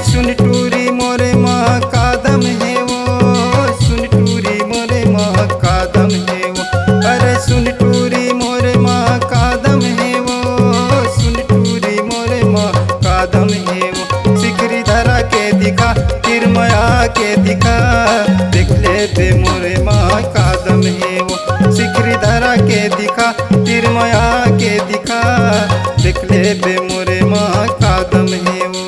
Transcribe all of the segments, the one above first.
सुन टूरी मोरे माँ कादम है वो, सुन टूरी मोरे माँ कादम है वो। अरे सुन टूरी मोरे माँ कादम है वो, सुन टूरी मोरे माँ कादम है वो। सिकरी धरा के दिखा तिरमया के दिखा, देख ले बे मोरे माँ कादम है वो। सिकरी धरा के दिखा तिरमया के दिखा, देख ले बे मोरे माँ कादम है वो।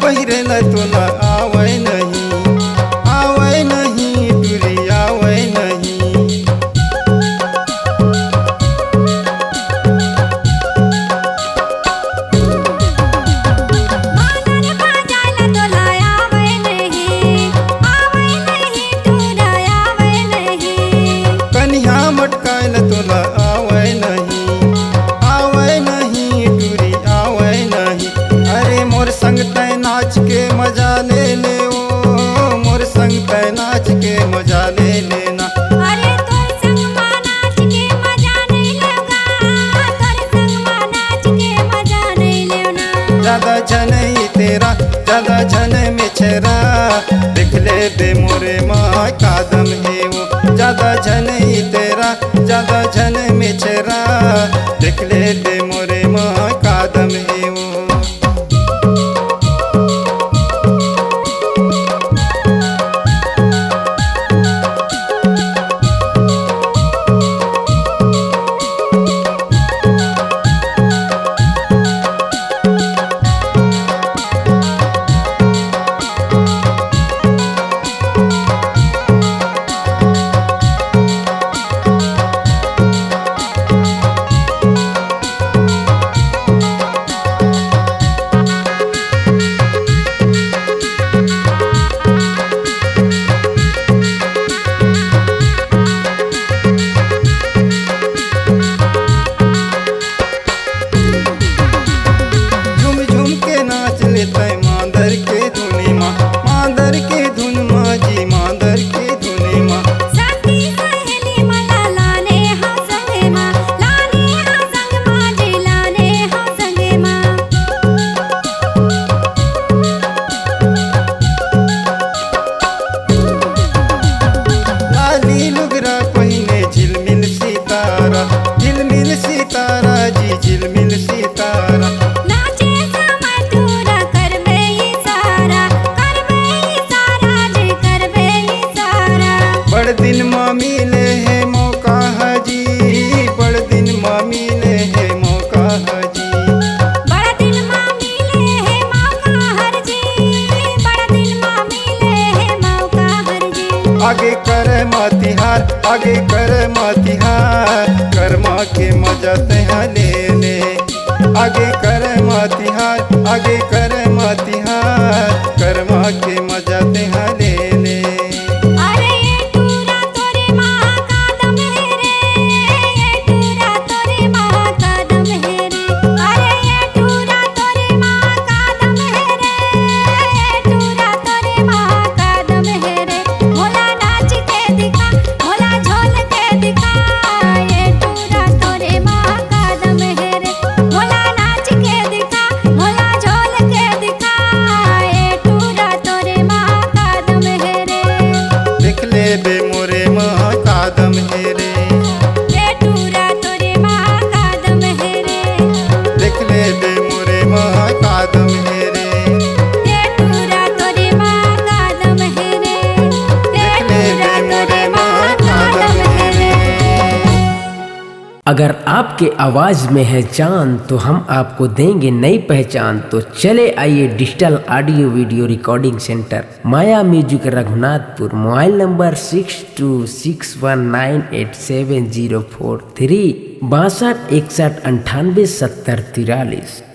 पहिरेला तोला आवै नहीं, आवै नहीं टूरी आवै नहीं। कन्या मटकायला तोला आवै नहीं, आवै नहीं टूरी आवै नहीं। अरे मोर संग तै नाच के मजा ले ले ओ, मोर संग तै नाच के मजा ले लेना। अरे तोर संग मां नाच के मजा नहीं लेगा, तोर संग मां नाच के मजा नहीं लेना। ज्यादा झनई तेरा ज्यादा झन में छेरा, देख ले बे मोरे माँ कादम है वो। ज्यादा झनई तेरा ज्यादा झन में छेरा, देख ले बे मोरे माँ कादम है वो। मांदर के धुनी माँ, मांदर के धुन माँ जी, मांदर के धुनी माँ। साथी सहेली मला लाने हाँ संगे माँ, लाने हाँ संग माँ जी, लाने हाँ संगे माँ। लाली लुगरा पहिने झिलमिल सितारा, झिलमिल सितारा जी, झिलमिल सितारा। बड़ दिन माँ मिले है मौका हाजी, बड़ दिन माँ मिले है मौका हाजी। बड़ दिन माँ मिले है मौका हर जी, बड़ दिन माँ मिले है मौका हर जी। आगे कर मातिहार, आगे कर मातिहार, कर्मा के मजा तहाँ ले ले। आगे कर मातिहार, आगे कर मातिहार, कर्मा के मजा अगर आपके आवाज में है जान तो हम आपको देंगे नई पहचान। तो चले आइए digital audio video recording center Maya music Raghunathpur. Mobile number 6261987043 62 61 98 70 43।